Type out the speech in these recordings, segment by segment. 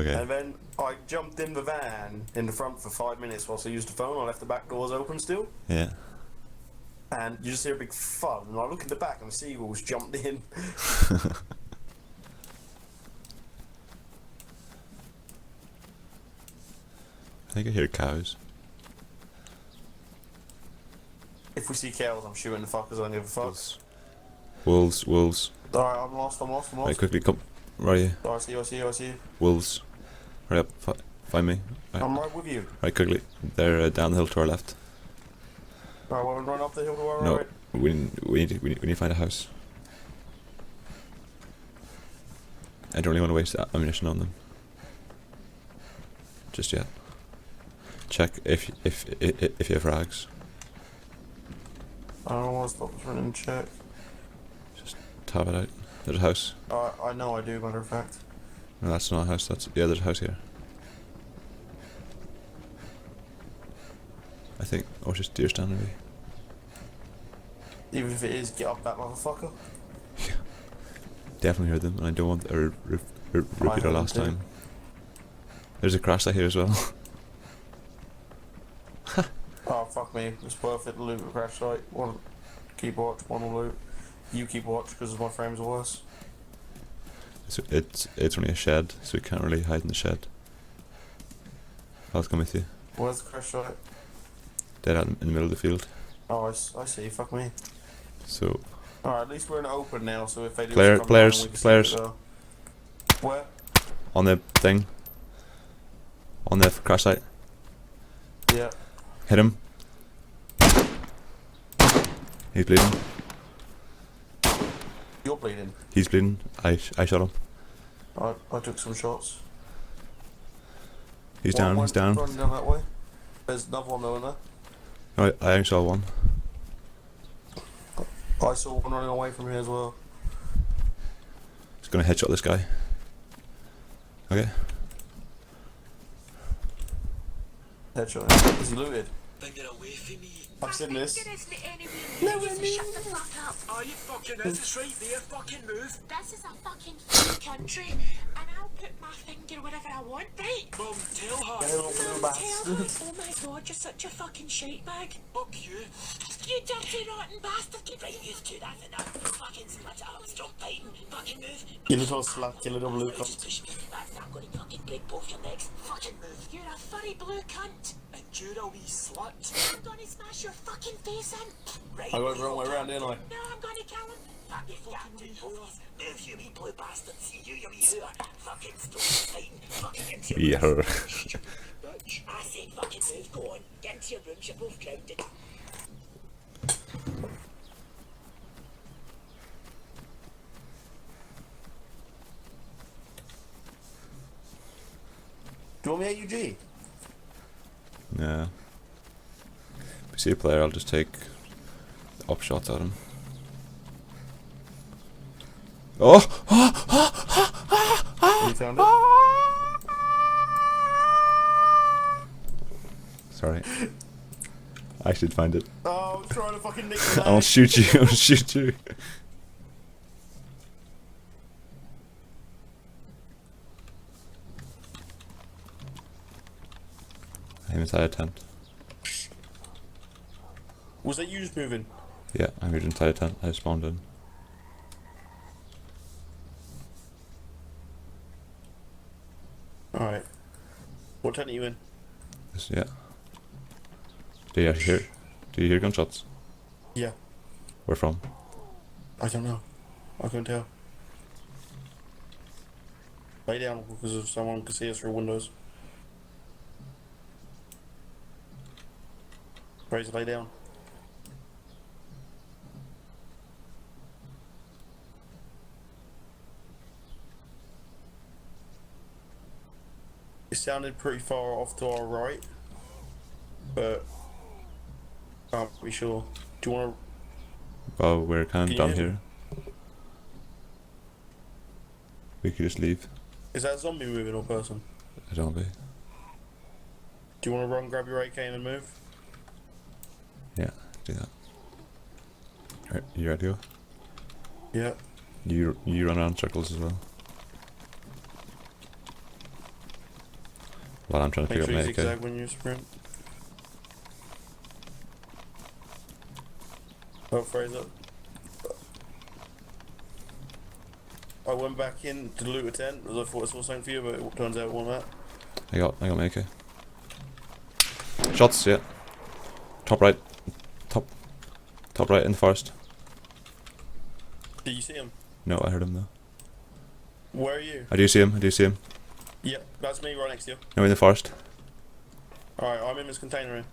Okay. And then I jumped in the van in the front for 5 minutes whilst I used the phone. I left the back doors open still. Yeah. And you just hear a big thud, and I look in the back and the seagulls jumped in. I think I hear cows. If we see cows, I'm shooting the fuckers. I don't give a fuck. Wolves. Wolves. Alright, I'm lost. Right, quickly come. Where are you? Oh, I see you. Wolves. Hurry up. Find me. Right. I'm right with you. Right, quickly. They're down the hill to our left. Alright, we'll run up the hill to our No, right. we need to find a house. I don't really want to waste ammunition on them. Just yet. Check if you have rags. I don't want to stop running and check. Just tap it out. There's a house. I know I do, matter of fact. No, that's not a house. There's a house here. I think. Oh, it's just deer standing maybe. Even if it is, get up that motherfucker. Yeah. Definitely heard them, and I don't want to repeat our last time. There's a crash site here as well. Oh, fuck me. It's worth it to loot the crash site. One keep watch, one will loot. You keep watch because my frames are worse. It's only a shed, so we can't really hide in the shed. I'll come with you. Where's the crash site? Dead out in the middle of the field. Oh, I see. Fuck me. So. Alright, at least we're in the open now, so if they do Players. come down, we can see it, where? On the thing. On the crash site. Yeah. Hit him. He's bleeding. You're bleeding. He's bleeding. I shot him. I took some shots. He's down. He's down. Running down that way. There's another one though in there. No, I only saw one. I saw one running away from here as well. Just gonna headshot this guy. Okay. Headshot. Is he looted? Bring it away from me. I've seen this. No, shut the fuck up. Are you fucking this right there? Fucking move. This is a fucking free country, and I'll put my finger wherever I want, right? Mum, tell her. Little Mum, bastard. tell her. Oh my god, you're such a fucking shite bag. Fuck you. You dirty rotten bastard. Get right, You two, that's enough. Fucking split it up. Stop fighting. Fucking move. You little slut, you little blue Just cunt. push me. That's not gonna fucking break both your legs. Fucking move. you're a furry blue cunt. And you're a wee slut. I'm gonna smash your fucking face in. Right. I got the wrong way around, didn't I? No, I'm gonna kill him. Fuck you, fucking whores. Move, you wee blue bastard. See you wee whore. Fucking stop fighting. Fucking into your room. Bitch. I said fucking move. Go on. Get into your rooms. You're both grounded. Do you want me AUG? Nah. If we see a player, I'll just take up shots at him. Oh! You found it? Sorry. I should find it. Oh, I was trying to fucking nick the I'll shoot you. I'll shoot you. I'm inside a tent. Was that you just moving? Yeah, I'm here inside a tent. I spawned in. Alright. What tent are you in? Yeah. Do you hear? Do you hear gunshots? Yeah. Where from? I don't know. I couldn't tell. Lay down because if someone could see us through windows. Fraser, lay down. It sounded pretty far off to our right, but can't be sure. Do you want Well, we're kind Can of you done hear here. We could just leave. to? Is that a zombie moving or person? A zombie. Do you want to run, grab your AK and move? Yeah, do that. Alright, you ready to go? Yeah. You run around in circles as well. While I'm trying to Make pick sure up you my AK. zigzag when you sprint. Oh, Fraser. I went back in to loot a tent as I thought I saw something for you, but it turns out it wasn't that. I got my AK. Shots, yeah. Top right. Top right in the forest. Did you see him? No, I heard him though. Where are you? I do see him. Yep, that's me right next to you. No, in the forest. Alright, I'm in this container here.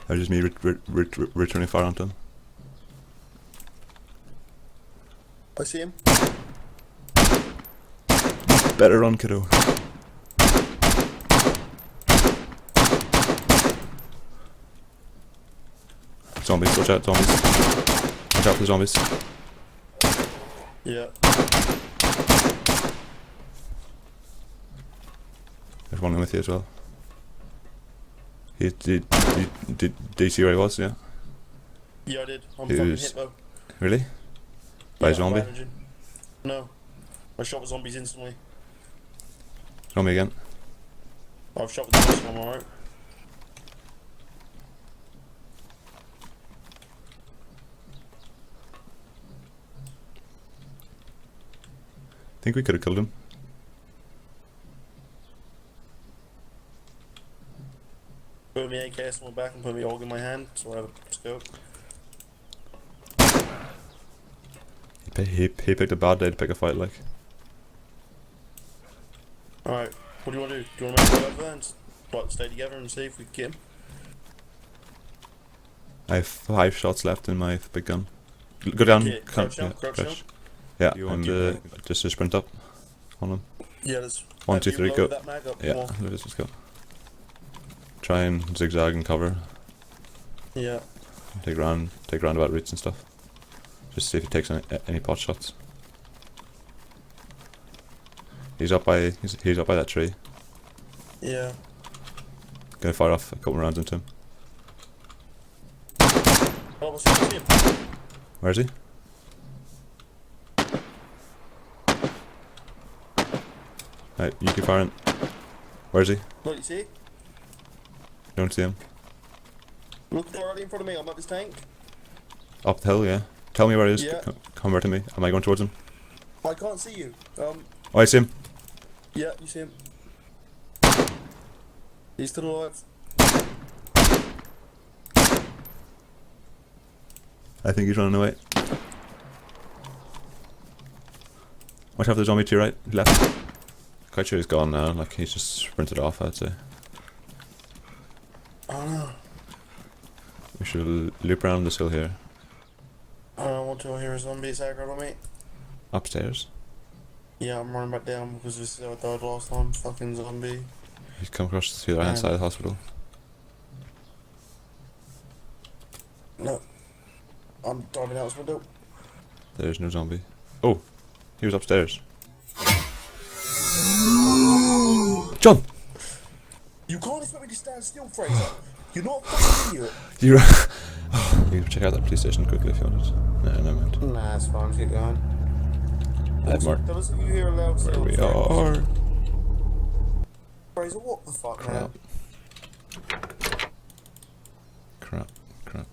That was just me returning fire onto him. I see him. Better run, kiddo. Zombies, watch out, zombies. Watch out for the zombies. Yeah. There's one with you as well. Did you see where he was? Yeah. Yeah, I did. I'm He fucking was- hit though. Really? By a Yeah, I'm zombie? bandaging. No. I shot the zombies instantly. Zombie again. I've shot the first one, alright. Think we could have killed him. Put me AKS on my back and put me AUG in my hand so I have a scope. He picked a bad day to pick a fight, like. Alright, what do you want to do? Do you want to make a go over there and like, stay together and see if we can get him? I have 5 shots left in my big gun. Go down. Okay, crouch down, crouch down. Yeah, You and want just to sprint up on him. Yeah, there's 1, 2, 3, go. That mag up Yeah, more. let's just go. Try and zigzag and cover. Yeah. Take roundabout routes and stuff. Just see if he takes any pot shots. He's up by that tree. Yeah. Gonna fire off a couple rounds into him. Oh, I see him. Where is he? Right, you keep firing. Where is he? Look, you see? Don't see him. Look directly in front of me, I'm at this tank. Up the hill, yeah. Tell me where he is. Yeah. Come over to me. Am I going towards him? I can't see you. Oh, I see him. Yeah, you see him. He's still alive. I think he's running away. Watch out for the zombie to your right, left. Quite sure he's gone now, like he's just sprinted off, I'd say. Oh no. We should loop around this hill here. I don't want to hear a zombie aggro on me. Upstairs. Yeah, I'm running back down because this is how I died last time. Fucking zombie. He's come across to the right hand side of the hospital. No. I'm diving out this window. There's no zombie. Oh! He was upstairs. John! You can't expect me to stand still, Fraser. You're not a fucking idiot. You you can check out that police station quickly if you wanted. No, never mind. Nah, it's fine. Keep going. I have more. Tell us if you hear a loud Where sound. we are. Fraser, what the fuck, man? Crap. Crap.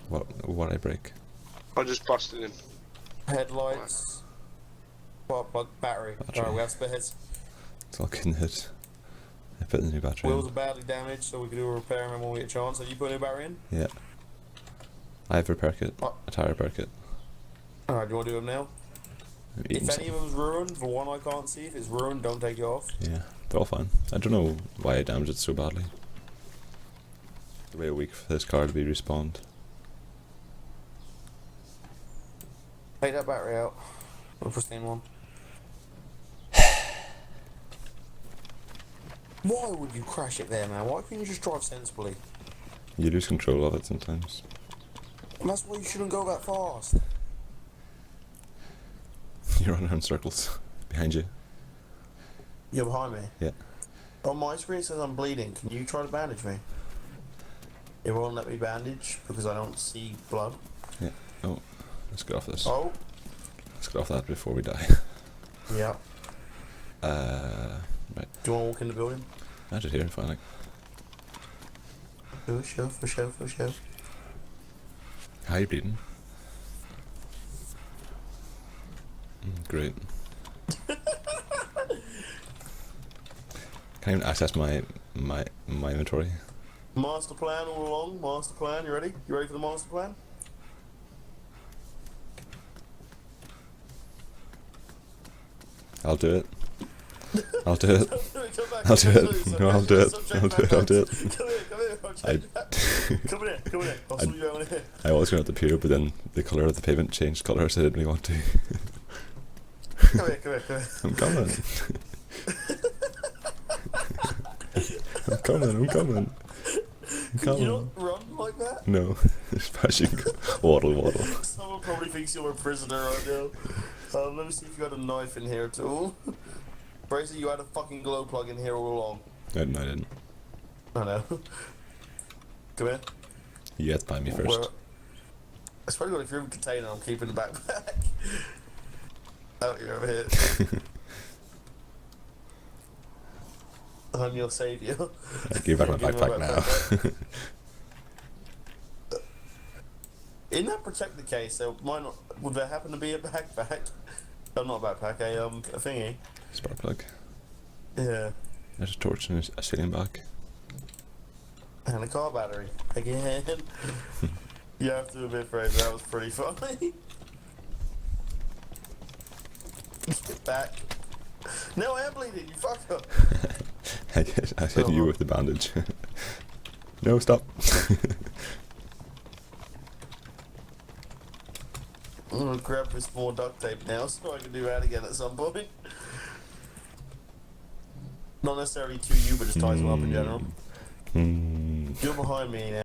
What I break? I just busted in. Headlights. What? Battery. Battery. Alright, we have spares. It's all getting hit. I put the new battery Wheels in. are badly damaged, so we can do a repair them when we get a chance. Have you put a new battery in? Yeah. I have a repair kit. Oh. A tire repair kit. Alright, do you want to do them now? I'm If eating any of something. them's ruined, for one I can't see. If it's ruined, don't take it off. Yeah, they're all fine. I don't know why I damaged it so badly. Wait a week for this car to be respawned. Take that battery out. The pristine one. Why would you crash it there, man? Why couldn't you just drive sensibly? You lose control of it sometimes. And that's why you shouldn't go that fast. You run around in circles behind you. You're behind me? Yeah. On my screen it says I'm bleeding. Can you try to bandage me? It won't let me bandage because I don't see blood. Yeah. Oh, let's get off this. Oh, Let's get off that before we die. Yeah. Right. Do you want to walk in the building? I just here, finally. For sure, for sure, for sure. How you bleeding? Great. Can't even access my inventory. Master plan all along. Master plan. You ready? You ready for the master plan? I'll do it. I'll do it. Come back, I'll do come it. back, No, I'll do it. subject I'll do it. I'll do it. Come here, come here. I'll I, check that. Come here, come here. I'll sort you out in here. I was going to pure, but then the colour of the pavement changed colour, so I didn't really want to. Come here, come here, come here. I'm coming. I'm coming. I'm coming. I'm Can you coming. not run like that? No, especially waddle, waddle. Someone probably thinks you're a prisoner right now. Let me see if you had a knife in here at all. Brazy, you had a fucking glow plug in here all along. No, I didn't. I know. Come here. You have to buy me first. Where- I swear to God, if you're in a container, I'm keeping the backpack. Oh, you're over here. I'm your saviour. I give back my Give me backpack now. In that protector case, there might not. Would there happen to be a backpack? Oh, not a backpack, a thingy. Spark plug. Yeah. There's a torch and a ceiling back. And a car battery. Again. You have to admit, Fraser, that was pretty funny. Get back. No, I am bleeding, you fucker. I hit you with the bandage. No, stop. I'm gonna grab this more duct tape now so I can do that again at some point. Not necessarily to you, but just ties them up in general. You're behind me now.